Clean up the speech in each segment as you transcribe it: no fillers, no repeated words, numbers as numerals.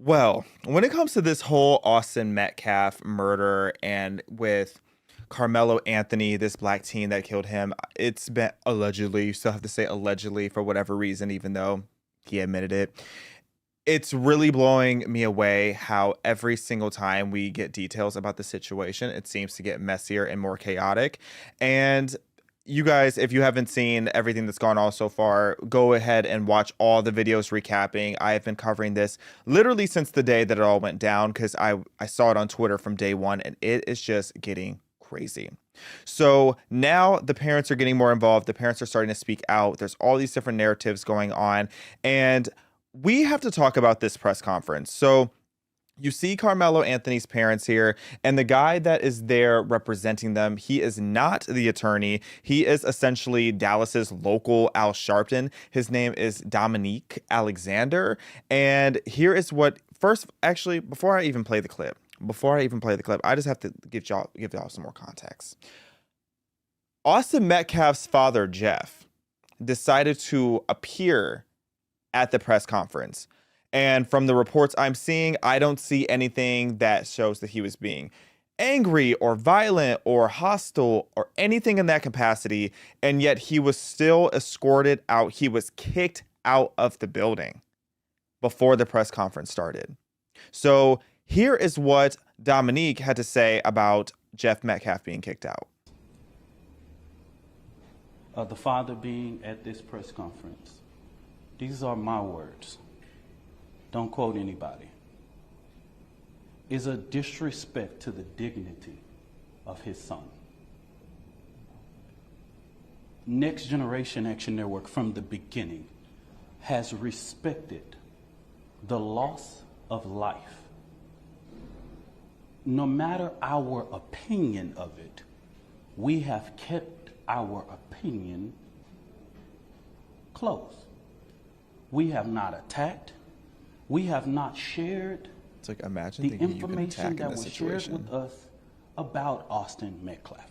Well, when it comes to this whole Austin Metcalf murder and with Karmelo Anthony, this black teen that killed him, it's been allegedly, you still have to say allegedly for whatever reason, even though he admitted it. It's really blowing me away how every single time we get details about the situation, it seems to get messier and more chaotic. And you guys, if you haven't seen everything that's gone on so far, go ahead and watch all the videos recapping. I have been covering this literally since the day that it all went down because I saw it on Twitter from day one, and it is just getting crazy. So now the parents are getting more involved. The parents are starting to speak out. There's all these different narratives going on, and we have to talk about this press conference. So you see Karmelo Anthony's parents here, and the guy that is there representing them, he is not the attorney. He is essentially Dallas's local Al Sharpton. His name is Dominique Alexander. And here is what first, actually, before I even play the clip, I just have to give y'all some more context. Austin Metcalf's father, Jeff, decided to appear at the press conference. And from the reports I'm seeing, I don't see anything that shows that he was being angry or violent or hostile or anything in that capacity. And yet he was still escorted out. He was kicked out of the building before the press conference started. So here is what Dominique had to say about Jeff Metcalf being kicked out. The father being at this press conference. These are my words. Don't quote anybody. Is a disrespect to the dignity of his son. Next Generation Action Network from the beginning has respected the loss of life. No matter our opinion of it, we have kept our opinion close. We have not attacked. We have not shared It's like, imagine the information that was shared with us about Austin Metcalf.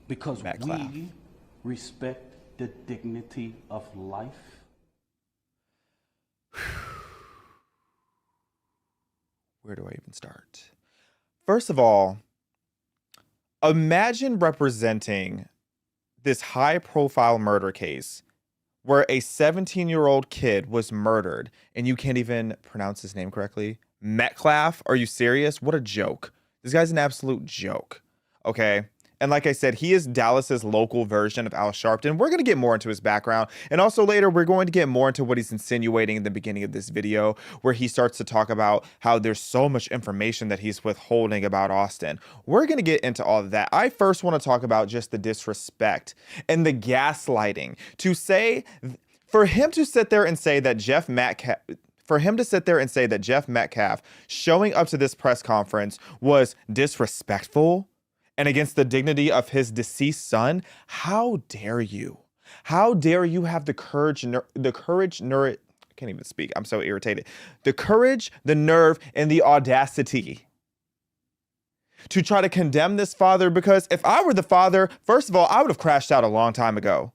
Because we respect the dignity of life. Where do I even start? First of all, imagine representing this high-profile murder case where a 17-year-old kid was murdered, and you can't even pronounce his name correctly. Metcalf? Are you serious? What a joke. This guy's an absolute joke. Okay? And like I said, he is Dallas's local version of Al Sharpton. We're going to get more into his background. And also later, we're going to get more into what he's insinuating in the beginning of this video, where he starts to talk about how there's so much information that he's withholding about Austin. We're going to get into all of that. I first want to talk about just the disrespect and the gaslighting. For him to sit there and say that Jeff Metcalf showing up to this press conference was disrespectful and against the dignity of his deceased son, how dare you? How dare you have the courage, I can't even speak. I'm so irritated. The courage, the nerve, and the audacity to try to condemn this father, because if I were the father, first of all, I would have crashed out a long time ago.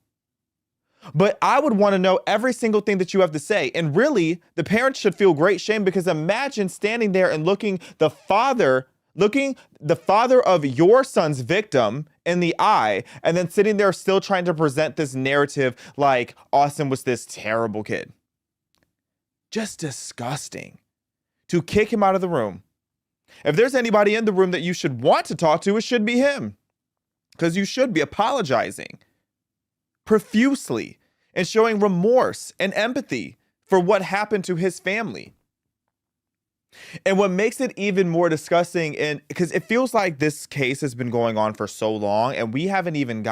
But I would want to know every single thing that you have to say. And really, the parents should feel great shame, because imagine standing there and looking the father of your son's victim in the eye, and then sitting there still trying to present this narrative like Austin was this terrible kid. Just disgusting. To kick him out of the room. If there's anybody in the room that you should want to talk to, it should be him. Because you should be apologizing profusely and showing remorse and empathy for what happened to his family. And what makes it even more disgusting, and because it feels like this case has been going on for so long, and we don't even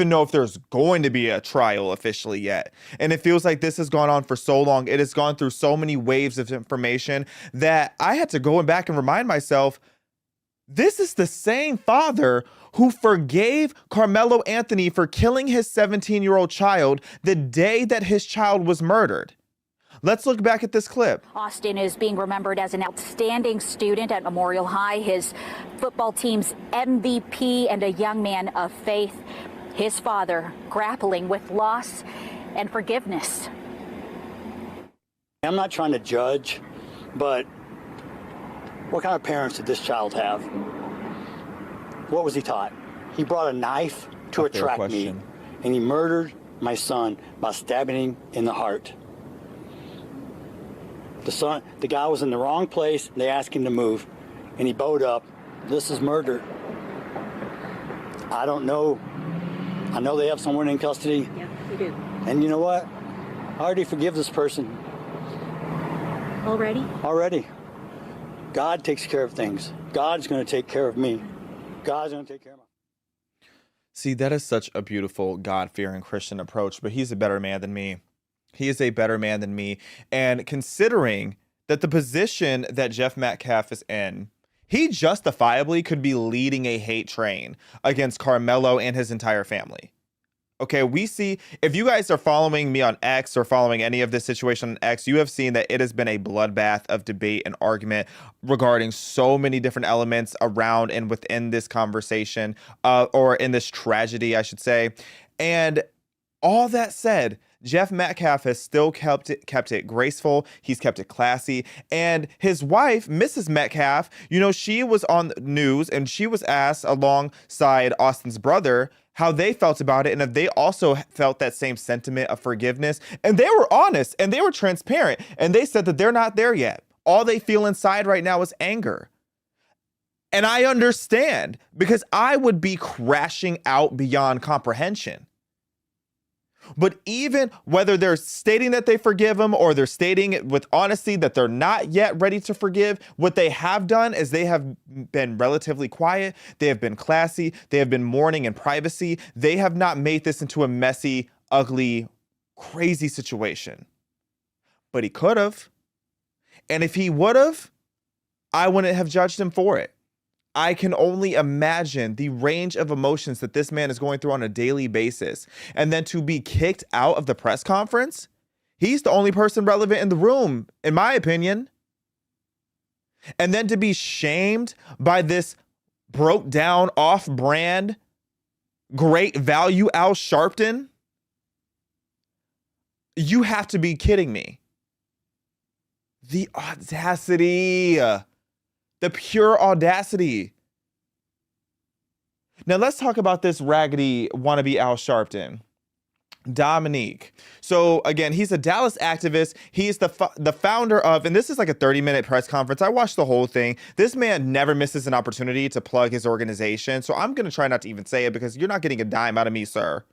know if there's going to be a trial officially yet. And it feels like this has gone on for so long. It has gone through so many waves of information that I had to go back and remind myself, this is the same father who forgave Karmelo Anthony for killing his 17-year-old child the day that his child was murdered. Let's look back at this clip. Austin is being remembered as an outstanding student at Memorial High, his football team's MVP, and a young man of faith. His father grappling with loss and forgiveness. I'm not trying to judge But what kind of parents did this child have? What was he taught? He brought a knife to A fair attract me, question. and he murdered my son by stabbing him in the heart. The guy was in the wrong place. They asked him to move, and he bowed up. This is murder. I don't know. I know they have someone in custody. Yeah, you do. And you know what? I already forgive this person. Already. God takes care of things. God's going to take care of me. God's going to take care of me. See, that is such a beautiful God-fearing Christian approach, but he's a better man than me. He is a better man than me. And considering that the position that Jeff Metcalf is in, he justifiably could be leading a hate train against Karmelo and his entire family. Okay, we see, if you guys are following me on X or following any of this situation on X, you have seen that it has been a bloodbath of debate and argument regarding so many different elements around and within this conversation, or in this tragedy, I should say. And all that said, Jeff Metcalf has still kept it graceful. He's kept it classy. And his wife, Mrs. Metcalf, you know, she was on the news and she was asked alongside Austin's brother how they felt about it and if they also felt that same sentiment of forgiveness. And they were honest and they were transparent. And they said that they're not there yet. All they feel inside right now is anger. And I understand, because I would be crashing out beyond comprehension. But even whether they're stating that they forgive him or they're stating it with honesty that they're not yet ready to forgive, what they have done is they have been relatively quiet. They have been classy. They have been mourning in privacy. They have not made this into a messy, ugly, crazy situation. But he could have. And if he would have, I wouldn't have judged him for it. I can only imagine the range of emotions that this man is going through on a daily basis. And then to be kicked out of the press conference, he's the only person relevant in the room, in my opinion. And then to be shamed by this broke down, off-brand, great value Al Sharpton. You have to be kidding me. The audacity. The pure audacity. Now let's talk about this raggedy wannabe Al Sharpton, Dominique. So again, he's a Dallas activist. He's the founder of, and this is like a 30-minute press conference. I watched the whole thing. This man never misses an opportunity to plug his organization. So I'm going to try not to even say it because you're not getting a dime out of me, sir.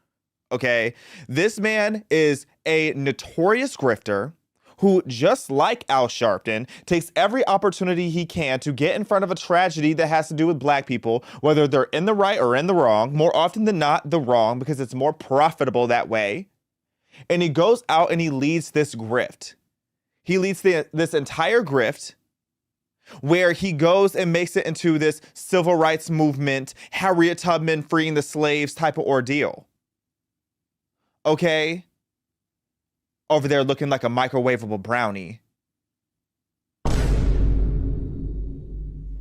Okay. This man is a notorious grifter who, just like Al Sharpton, takes every opportunity he can to get in front of a tragedy that has to do with black people, whether they're in the right or in the wrong, more often than not the wrong, because it's more profitable that way. And he goes out and he leads this grift. He leads this entire grift where he goes and makes it into this civil rights movement, Harriet Tubman freeing the slaves type of ordeal. Okay? Over there looking like a microwavable brownie.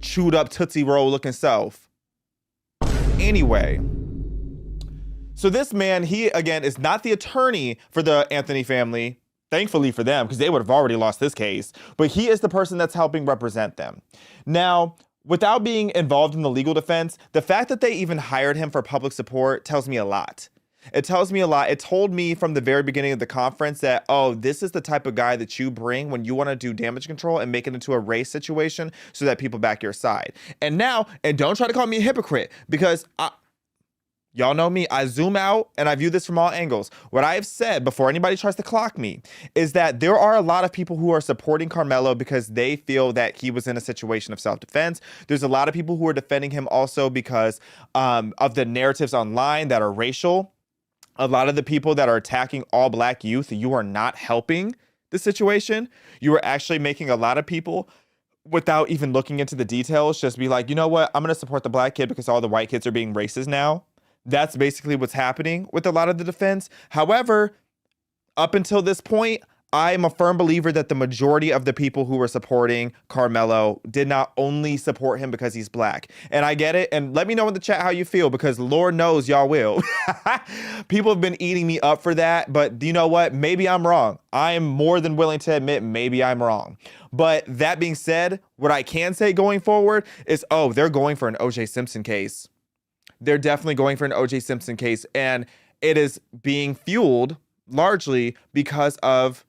Chewed up Tootsie Roll looking self. Anyway. So this man, he again is not the attorney for the Anthony family. Thankfully for them, because they would have already lost this case. But he is the person that's helping represent them. Now, without being involved in the legal defense, the fact that they even hired him for public support tells me a lot. It tells me a lot. It told me from the very beginning of the conference that, oh, this is the type of guy that you bring when you want to do damage control and make it into a race situation so that people back your side. And now, and don't try to call me a hypocrite, because y'all know me. I zoom out and I view this from all angles. What I've said before anybody tries to clock me is that there are a lot of people who are supporting Karmelo because they feel that he was in a situation of self-defense. There's a lot of people who are defending him also because of the narratives online that are racial. A lot of the people that are attacking all black youth, you are not helping the situation. You are actually making a lot of people, without even looking into the details, just be like, you know what? I'm going to support the black kid because all the white kids are being racist now. That's basically what's happening with a lot of the defense. However, up until this point, I'm a firm believer that the majority of the people who were supporting Karmelo did not only support him because he's black. And I get it. And let me know in the chat how you feel, because Lord knows y'all will. People have been eating me up for that. But you know what? Maybe I'm wrong. I am more than willing to admit maybe I'm wrong. But that being said, what I can say going forward is, oh, they're going for an O.J. Simpson case. They're definitely going for an O.J. Simpson case. And it is being fueled largely because of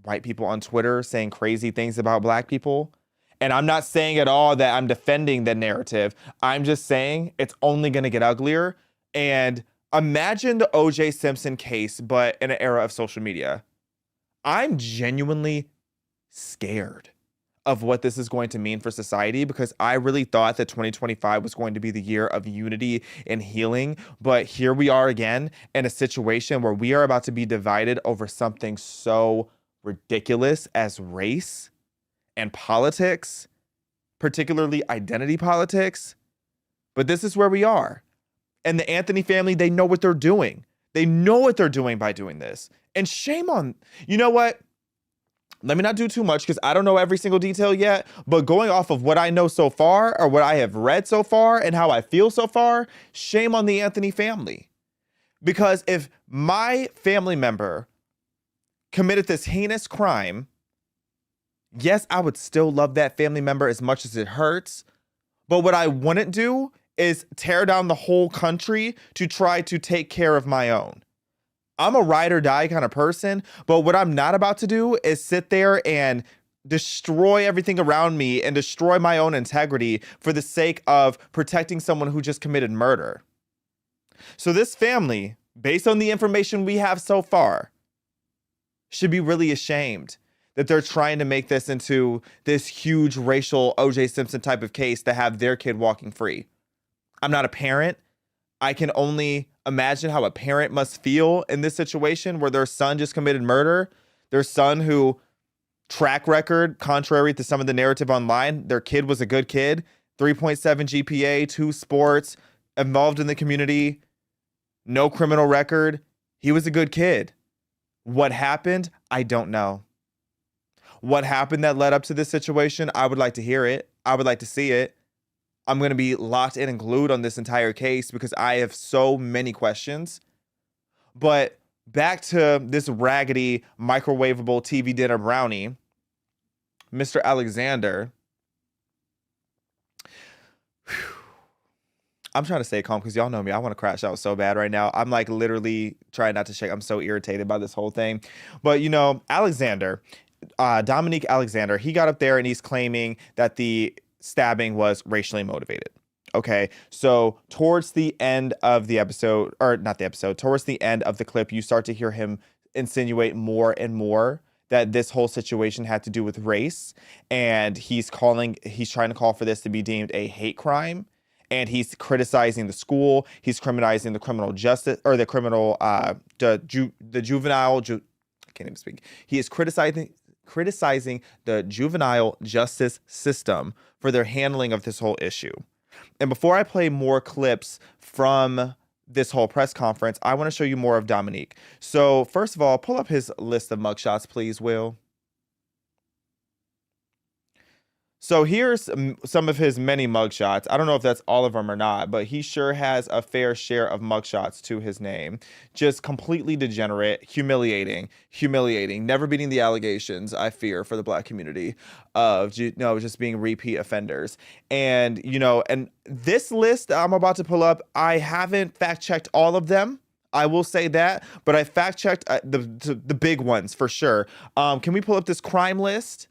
white people on Twitter saying crazy things about black people. And I'm not saying at all that I'm defending the narrative. I'm just saying it's only going to get uglier. And imagine the O.J. Simpson case, but in an era of social media. I'm genuinely scared of what this is going to mean for society, because I really thought that 2025 was going to be the year of unity and healing. But here we are again in a situation where we are about to be divided over something so ridiculous as race and politics, particularly identity politics. But this is where we are. And the Anthony family, they know what they're doing. They know what they're doing by doing this. And shame on, you know what? Let me not do too much because I don't know every single detail yet, but going off of what I know so far, or what I have read so far and how I feel so far, shame on the Anthony family. Because if my family member committed this heinous crime, yes, I would still love that family member as much as it hurts. But what I wouldn't do is tear down the whole country to try to take care of my own. I'm a ride or die kind of person, but what I'm not about to do is sit there and destroy everything around me and destroy my own integrity for the sake of protecting someone who just committed murder. So this family, based on the information we have so far, should be really ashamed that they're trying to make this into this huge racial O.J. Simpson type of case to have their kid walking free. I'm not a parent. I can only imagine how a parent must feel in this situation where their son just committed murder. Their son who, track record, contrary to some of the narrative online, their kid was a good kid, 3.7 GPA, 2 sports, involved in the community, no criminal record. He was a good kid. What happened? I don't know. What happened that led up to this situation? I would like to hear it. I would like to see it. I'm going to be locked in and glued on this entire case because I have so many questions. But back to this raggedy, microwavable TV dinner brownie, Mr. Alexander. I'm trying to stay calm because y'all know me. I want to crash out so bad right now. I'm like literally trying not to shake. I'm so irritated by this whole thing. But, you know, Alexander, Dominique Alexander, he got up there and he's claiming that the stabbing was racially motivated. Okay, so towards the end of the episode, or not the episode, towards the end of the clip, you start to hear him insinuate more and more that this whole situation had to do with race. And he's trying to call for this to be deemed a hate crime. And he's criticizing the school. He's criminalizing the criminal justice, or the criminal, the juvenile, I can't even speak. He is criticizing the juvenile justice system for their handling of this whole issue. And before I play more clips from this whole press conference, I want to show you more of Dominique. So first of all, pull up his list of mugshots, please, Will. So here's some of his many mugshots. I don't know if that's all of them or not, but he sure has a fair share of mugshots to his name. Just completely degenerate, humiliating, never beating the allegations, I fear, for the black community of just being repeat offenders. And, you know, and this list I'm about to pull up, I haven't fact checked all of them. I will say that, but I fact checked the big ones for sure. Can we pull up this crime list?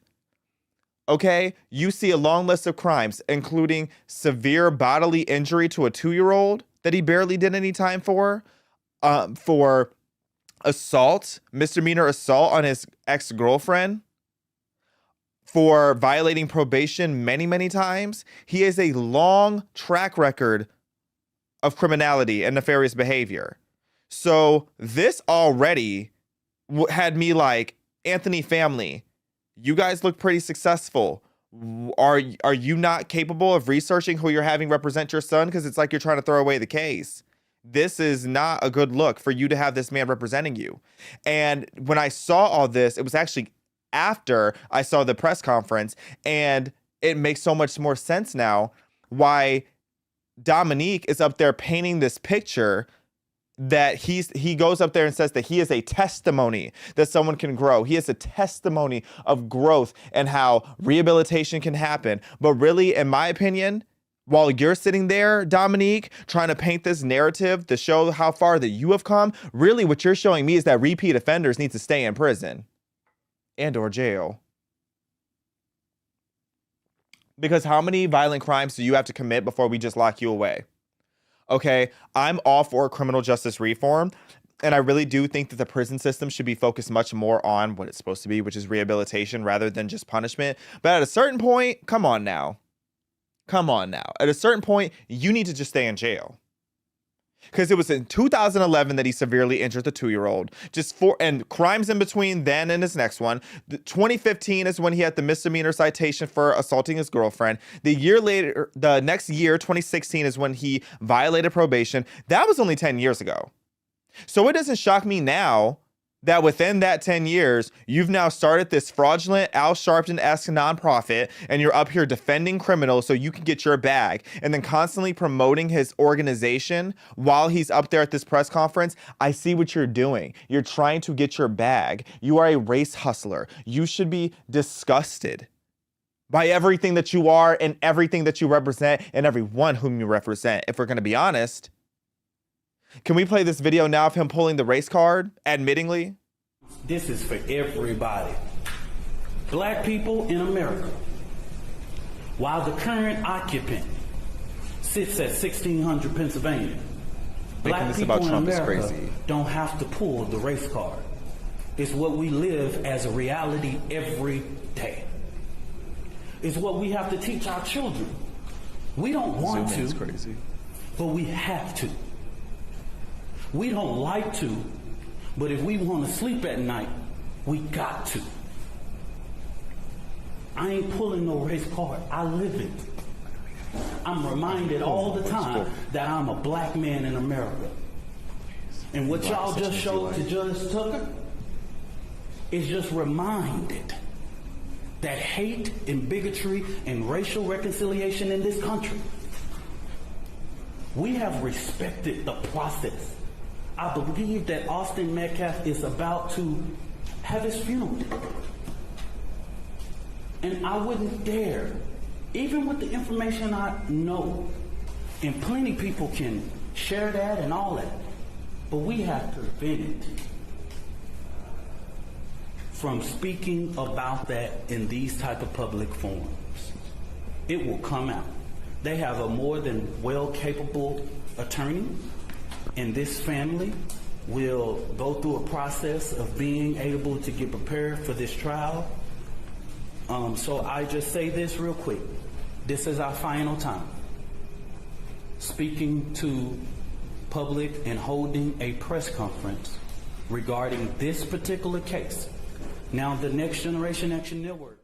Okay, you see a long list of crimes, including severe bodily injury to a 2-year-old that he barely did any time for assault, misdemeanor assault on his ex-girlfriend, for violating probation many, many times. He has a long track record of criminality and nefarious behavior. So this already had me like, Anthony family, you guys look pretty successful. Are you not capable of researching who you're having represent your son? Because it's like you're trying to throw away the case. this is not a good look for you to have this man representing you. And when I saw all this, it was actually after I saw the press conference, and it makes so much more sense now why Dominique is up there painting this picture that he goes up there and says that he is a testimony that someone can grow. He is a testimony of growth and how rehabilitation can happen. But really, in my opinion, while you're sitting there, Dominique, trying to paint this narrative to show how far that you have come, really what you're showing me is that repeat offenders need to stay in prison and or jail. Because how many violent crimes do you have to commit before we just lock you away? Okay, I'm all for criminal justice reform, and I really do think that the prison system should be focused much more on what it's supposed to be, which is rehabilitation rather than just punishment. But at a certain point, come on now. At a certain point, you need to just stay in jail. Because it was in 2011 that he severely injured the 2-year-old. And crimes in between then and his next one. 2015 is when he had the misdemeanor citation for assaulting his girlfriend. The next year, 2016, is when he violated probation. That was only 10 years ago. So it doesn't shock me now that within that 10 years, you've now started this fraudulent Al Sharpton-esque nonprofit, and you're up here defending criminals so you can get your bag, and then constantly promoting his organization while he's up there at this press conference. I see what you're doing. You're trying to get your bag. You are a race hustler. You should be disgusted by everything that you are and everything that you represent and everyone whom you represent, if we're going to be honest. Can we play this video now of him pulling the race card, admittingly? This is for everybody. Black people in America. While the current occupant sits at 1600 Pennsylvania, black people in America don't have to pull the race card. It's what we live as a reality every day. It's what we have to teach our children. We don't want to, but we have to. We don't like to, but if we want to sleep at night, we got to. I ain't pulling no race card. I live it. I'm reminded all the time that I'm a black man in America. And what y'all just showed to Judge Tucker is just reminded that hate and bigotry and racial reconciliation in this country, we have respected the process. I believe that Austin Metcalf is about to have his funeral. And I wouldn't dare, even with the information I know, and plenty people can share that and all that, but we have to prevent it from speaking about that in these type of public forums. It will come out. They have a more than well-capable attorney, and this family will go through a process of being able to get prepared for this trial. So I just say this real quick. This is our final time speaking to public and holding a press conference regarding this particular case. Now, the Next Generation Action Network.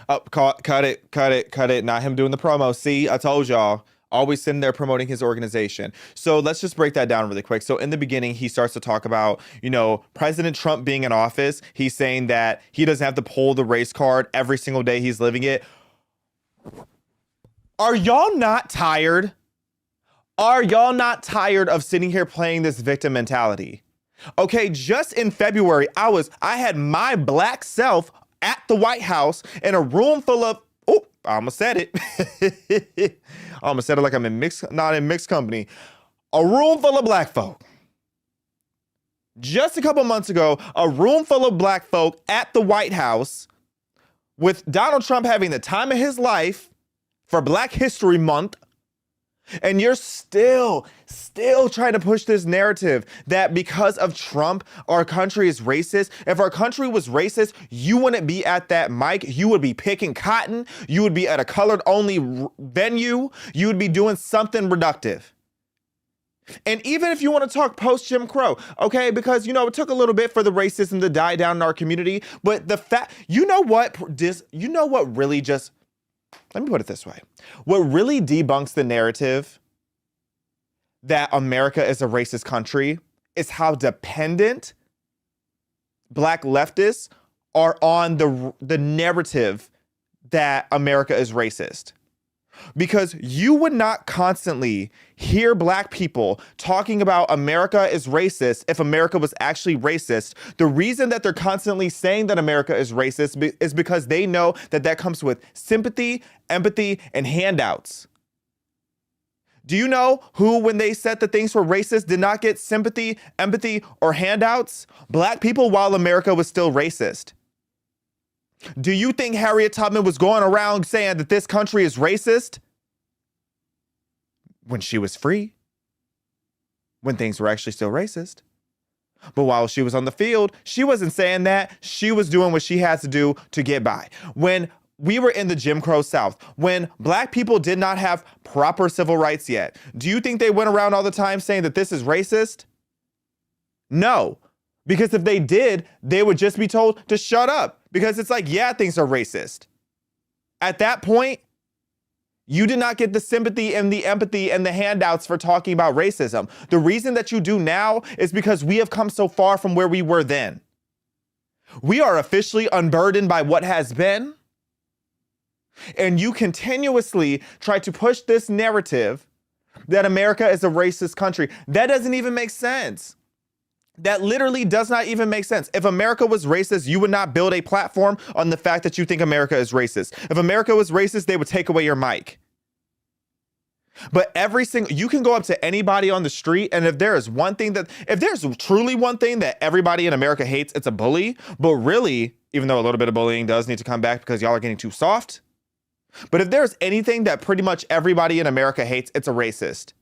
Oh, cut it. Not him doing the promo. See, I told y'all. Always sitting there promoting his organization. So let's just break that down really quick. So in the beginning, he starts to talk about, President Trump being in office. He's saying that he doesn't have to pull the race card every single day he's living it. Are y'all not tired? Are y'all not tired of sitting here playing this victim mentality? Okay, just in February, I had my black self at the White House in a room full of, I almost said it. I almost said it like I'm not in mixed company. A room full of black folk. Just a couple months ago, a room full of black folk at the White House with Donald Trump having the time of his life for Black History Month. And you're still trying to push this narrative that because of Trump, our country is racist. If our country was racist, you wouldn't be at that mic. You would be picking cotton. You would be at a colored only venue. You would be doing something reductive. And even if you want to talk post Jim Crow, okay, because, it took a little bit for the racism to die down in our community. But the fact, let me put it this way. What really debunks the narrative that America is a racist country is how dependent Black leftists are on the narrative that America is racist. Because you would not constantly hear Black people talking about America is racist if America was actually racist. The reason that they're constantly saying that America is racist is because they know that that comes with sympathy, empathy, and handouts. Do you know who, when they said that things were racist, did not get sympathy, empathy, or handouts? Black people, while America was still racist. Do you think Harriet Tubman was going around saying that this country is racist when she was free? When things were actually still racist? But while she was on the field, she wasn't saying that. She was doing what she had to do to get by. When we were in the Jim Crow South, when Black people did not have proper civil rights yet, do you think they went around all the time saying that this is racist? No. Because if they did, they would just be told to shut up. Because it's like, yeah, things are racist. At that point, you did not get the sympathy and the empathy and the handouts for talking about racism. The reason that you do now is because we have come so far from where we were then. We are officially unburdened by what has been. And you continuously try to push this narrative that America is a racist country. That doesn't even make sense. That literally does not even make sense. If America was racist, you would not build a platform on the fact that you think America is racist. If America was racist, they would take away your mic. But you can go up to anybody on the street, and if there's truly one thing that everybody in America hates, it's a bully. But really, even though a little bit of bullying does need to come back because y'all are getting too soft. But if there's anything that pretty much everybody in America hates, it's a racist.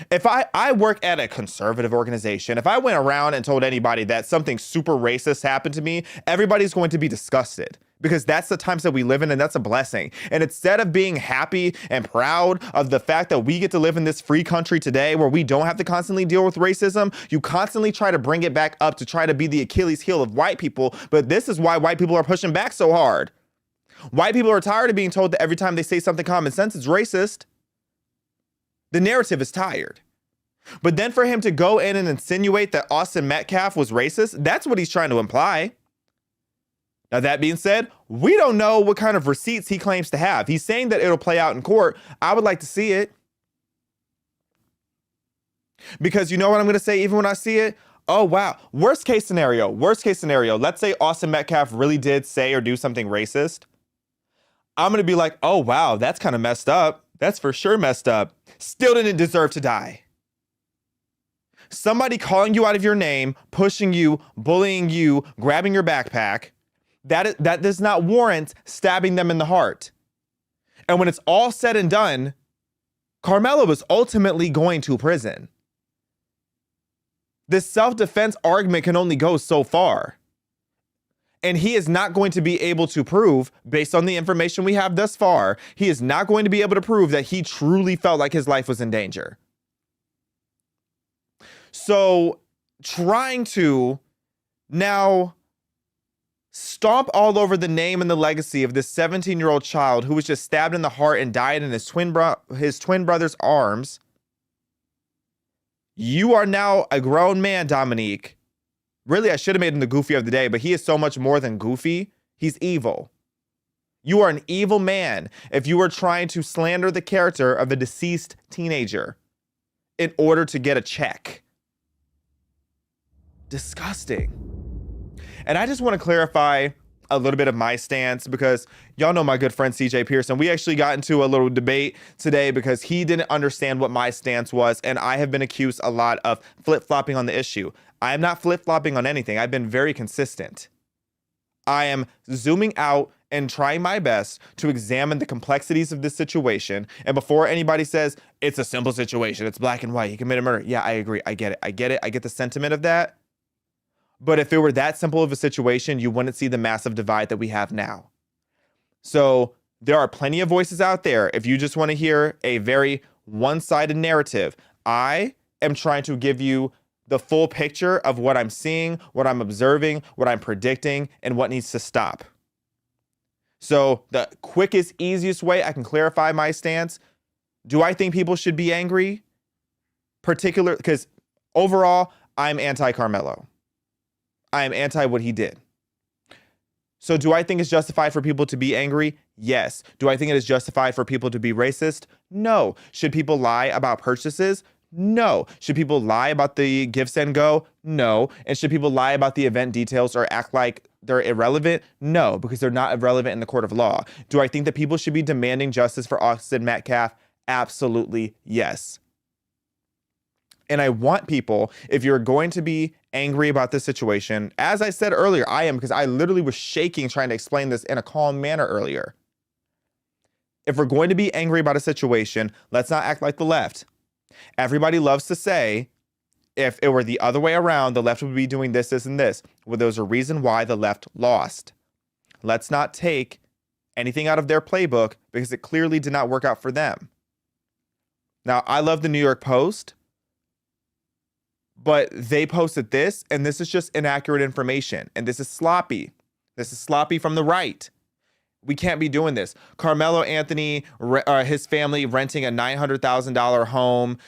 If I work at a conservative organization, if I went around and told anybody that something super racist happened to me, everybody's going to be disgusted because that's the times that we live in, and that's a blessing. And instead of being happy and proud of the fact that we get to live in this free country today where we don't have to constantly deal with racism, you constantly try to bring it back up to try to be the Achilles heel of white people. But this is why white people are pushing back so hard. White people are tired of being told that every time they say something common sense, it's racist. The narrative is tired. But then for him to go in and insinuate that Austin Metcalf was racist, that's what he's trying to imply. Now, that being said, we don't know what kind of receipts he claims to have. He's saying that it'll play out in court. I would like to see it. Because you know what I'm going to say even when I see it? Oh, wow. Worst case scenario. Let's say Austin Metcalf really did say or do something racist. I'm going to be like, oh, wow, that's kind of messed up. That's for sure messed up. Still didn't deserve to die. Somebody calling you out of your name, pushing you, bullying you, grabbing your backpack, that does not warrant stabbing them in the heart. And when it's all said and done, Karmelo is ultimately going to prison. This self-defense argument can only go so far. And he is not going to be able to prove, based on the information we have thus far, he is not going to be able to prove that he truly felt like his life was in danger. So trying to now stomp all over the name and the legacy of this 17-year-old child who was just stabbed in the heart and died in his twin brother's arms. You are now a grown man, Dominique. Really, I should have made him the goofy of the day, but he is so much more than goofy. He's evil. You are an evil man if you are trying to slander the character of a deceased teenager in order to get a check. Disgusting. And I just want to clarify a little bit of my stance because y'all know my good friend CJ Pearson. We actually got into a little debate today because he didn't understand what my stance was, and I have been accused a lot of flip-flopping on the issue. I am not flip-flopping on anything. I've been very consistent. I am zooming out and trying my best to examine the complexities of this situation. And before anybody says, it's a simple situation, it's black and white, he committed murder. Yeah, I agree. I get it. I get the sentiment of that. But if it were that simple of a situation, you wouldn't see the massive divide that we have now. So there are plenty of voices out there. If you just want to hear a very one-sided narrative, I am trying to give you the full picture of what I'm seeing, what I'm observing, what I'm predicting, and what needs to stop. So the quickest, easiest way I can clarify my stance, do I think people should be angry? particular, because overall, I'm anti-Karmelo. I am anti what he did. So do I think it's justified for people to be angry? Yes. Do I think it is justified for people to be racist? No. Should people lie about purchases? No. Should people lie about the give, send, go? No. And should people lie about the event details or act like they're irrelevant? No, because they're not irrelevant in the court of law. Do I think that people should be demanding justice for Austin Metcalf? Absolutely yes. And I want people, if you're going to be angry about this situation, as I said earlier, I am, because I literally was shaking trying to explain this in a calm manner earlier. If we're going to be angry about a situation, let's not act like the left. Everybody loves to say, if it were the other way around, the left would be doing this, this, and this. Well, there's a reason why the left lost. Let's not take anything out of their playbook because it clearly did not work out for them. Now, I love the New York Post, but they posted this, and this is just inaccurate information. And this is sloppy. This is sloppy from the right. We can't be doing this. Karmelo Anthony, his family renting a $900,000 home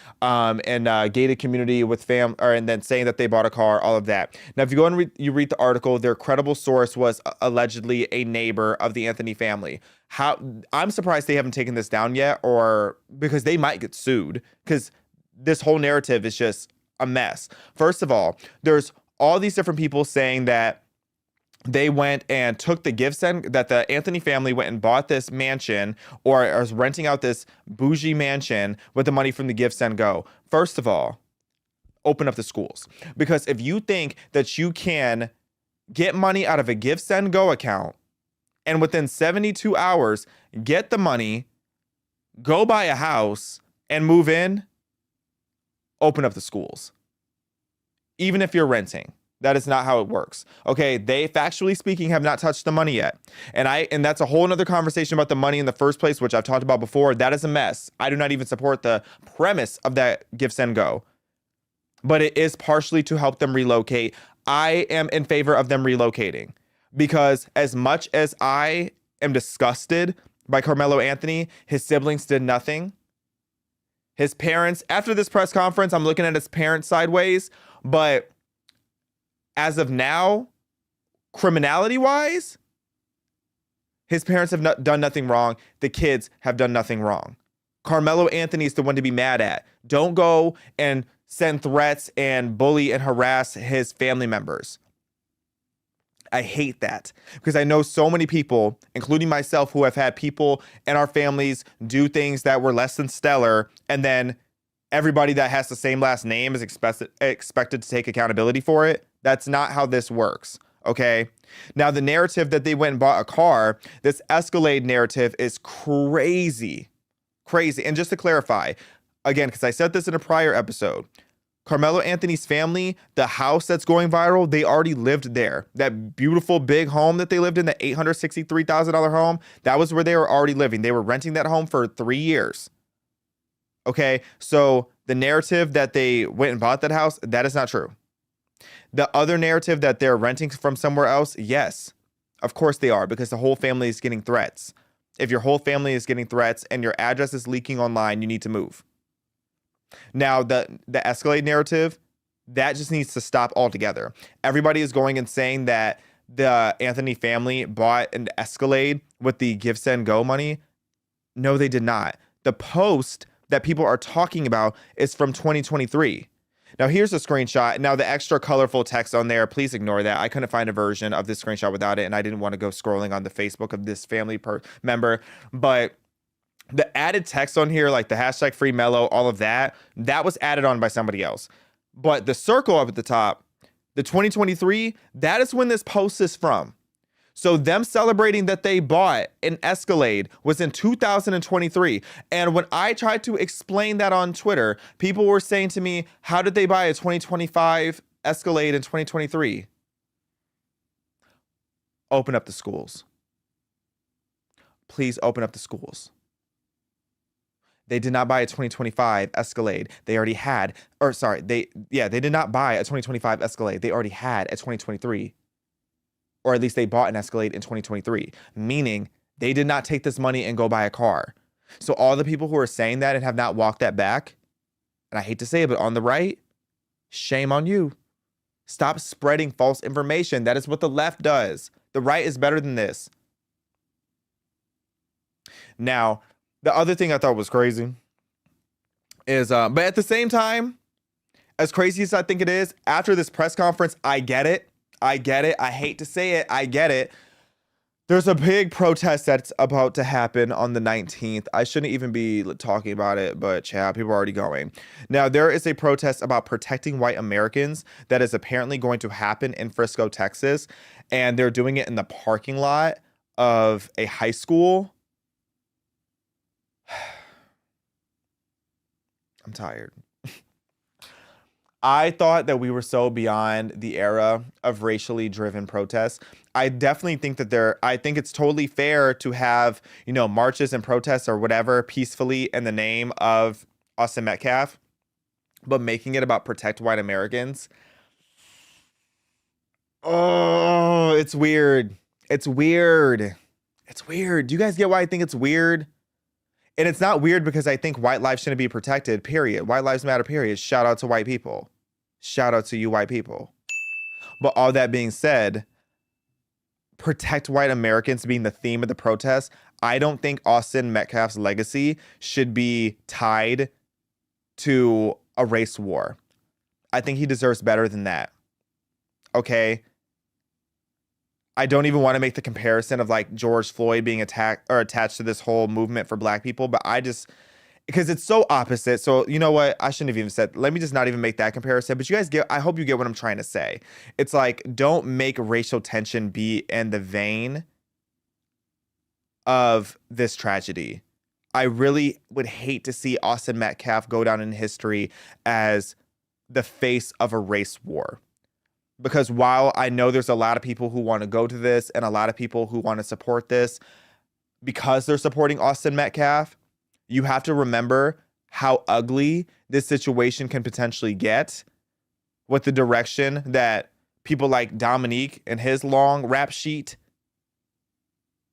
in a gated community with and then saying that they bought a car, all of that. Now, if you go and you read the article, their credible source was allegedly a neighbor of the Anthony family. I'm surprised they haven't taken this down yet, or because they might get sued, because this whole narrative is just a mess. First of all, there's all these different people saying that they went and took the gift send, that the Anthony family went and bought this mansion or is renting out this bougie mansion with the money from the give, send, go. First of all, open up the schools. Because if you think that you can get money out of a give, send, go account and within 72 hours get the money, go buy a house and move in, open up the schools. Even if you're renting. That is not how it works. Okay, they, factually speaking, have not touched the money yet. And that's a whole nother conversation about the money in the first place, which I've talked about before. That is a mess. I do not even support the premise of that give, send, go. But it is partially to help them relocate. I am in favor of them relocating. Because as much as I am disgusted by Karmelo Anthony, his siblings did nothing. His parents, after this press conference, I'm looking at his parents sideways, but as of now, criminality-wise, his parents have done nothing wrong. The kids have done nothing wrong. Karmelo Anthony is the one to be mad at. Don't go and send threats and bully and harass his family members. I hate that because I know so many people, including myself, who have had people in our families do things that were less than stellar, and then everybody that has the same last name is expected to take accountability for it. That's not how this works, okay? Now, the narrative that they went and bought a car, this Escalade narrative is crazy. Crazy. And just to clarify, again, because I said this in a prior episode, Karmelo Anthony's family, the house that's going viral, they already lived there. That beautiful big home that they lived in, the $863,000 home, that was where they were already living. They were renting that home for 3 years. Okay, so the narrative that they went and bought that house, that is not true. The other narrative that they're renting from somewhere else, yes, of course they are, because the whole family is getting threats. If your whole family is getting threats and your address is leaking online, you need to move. Now, the Escalade narrative, that just needs to stop altogether. Everybody is going and saying that the Anthony family bought an Escalade with the give, send, go money. No, they did not. The post that people are talking about is from 2023. Now, here's a screenshot. Now, the extra colorful text on there, please ignore that. I couldn't find a version of this screenshot without it, and I didn't want to go scrolling on the Facebook of this family member. But the added text on here, like the hashtag free Melo, all of that, that was added on by somebody else. But the circle up at the top, the 2023, that is when this post is from. So them celebrating that they bought an Escalade was in 2023. And when I tried to explain that on Twitter, people were saying to me, how did they buy a 2025 Escalade in 2023? Open up the schools. Please open up the schools. They did not buy a 2025 Escalade. They already had, they did not buy a 2025 Escalade. They already had a 2023. Or at least they bought an Escalade in 2023, meaning they did not take this money and go buy a car. So all the people who are saying that and have not walked that back, And I hate to say it, but on the right, shame on you. Stop spreading false information. That is what the left does. The right is better than this. Now, the other thing I thought was crazy is, but at the same time, as crazy as I think it is, after this press conference, I get it. I get it. I hate to say it. I get it. There's a big protest that's about to happen on the 19th. I shouldn't even be talking about it, but yeah, people are already going. Now, there is a protest about protecting white Americans that is apparently going to happen in Frisco, Texas. And they're doing it in the parking lot of a high school. I'm tired. I thought that we were so beyond the era of racially driven protests. I definitely think that I think it's totally fair to have, marches and protests or whatever peacefully in the name of Austin Metcalf, but making it about protect white Americans. Oh, it's weird. It's weird. It's weird. Do you guys get why I think it's weird? And it's not weird because I think white lives shouldn't be protected, period. White lives matter, period. Shout out to white people. Shout out to you white people. But all that being said, protect white Americans being the theme of the protest, I don't think Austin Metcalf's legacy should be tied to a race war. I think he deserves better than that. Okay? I don't even want to make the comparison of like George Floyd being attacked or attached to this whole movement for black people, but because it's so opposite. So you know what? I shouldn't have even said, let me just not even make that comparison. But you guys I hope you get what I'm trying to say. It's like, don't make racial tension be in the vein of this tragedy. I really would hate to see Austin Metcalf go down in history as the face of a race war. Because while I know there's a lot of people who want to go to this and a lot of people who want to support this because they're supporting Austin Metcalf, you have to remember how ugly this situation can potentially get with the direction that people like Dominique and his long rap sheet.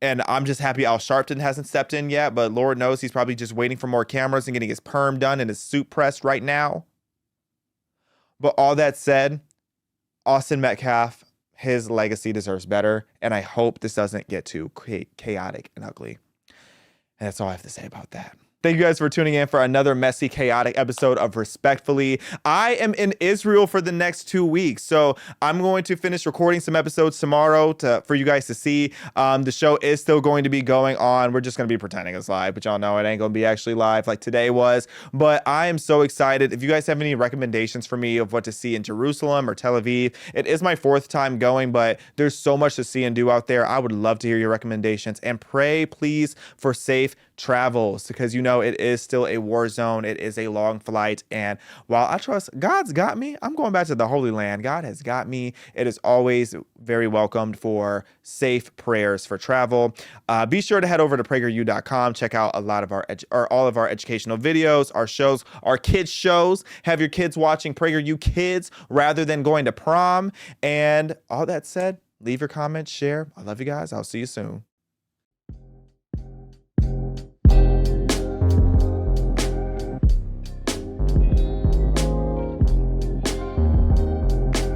And I'm just happy Al Sharpton hasn't stepped in yet, but Lord knows he's probably just waiting for more cameras and getting his perm done and his suit pressed right now. But all that said, Austin Metcalf, his legacy deserves better. And I hope this doesn't get too chaotic and ugly. And that's all I have to say about that. Thank you guys for tuning in for another messy, chaotic episode of Respectfully. I am in Israel for the next 2 weeks, so I'm going to finish recording some episodes tomorrow for you guys to see. The show is still going to be going on. We're just going to be pretending it's live, but y'all know it ain't going to be actually live like today was. But I am so excited. If you guys have any recommendations for me of what to see in Jerusalem or Tel Aviv, it is my 4th time going, but there's so much to see and do out there. I would love to hear your recommendations, and pray, please, for safe travels, because it is still a war zone. It is a long flight, and while I trust God's got me, I'm going back to the Holy Land. God has got me. It is always very welcomed for safe prayers for travel. Be sure to head over to PragerU.com. Check out a lot of all of our educational videos, our shows, our kids shows. Have your kids watching PragerU Kids rather than going to prom. And all that said, leave your comments, share. I love you guys. I'll see you soon.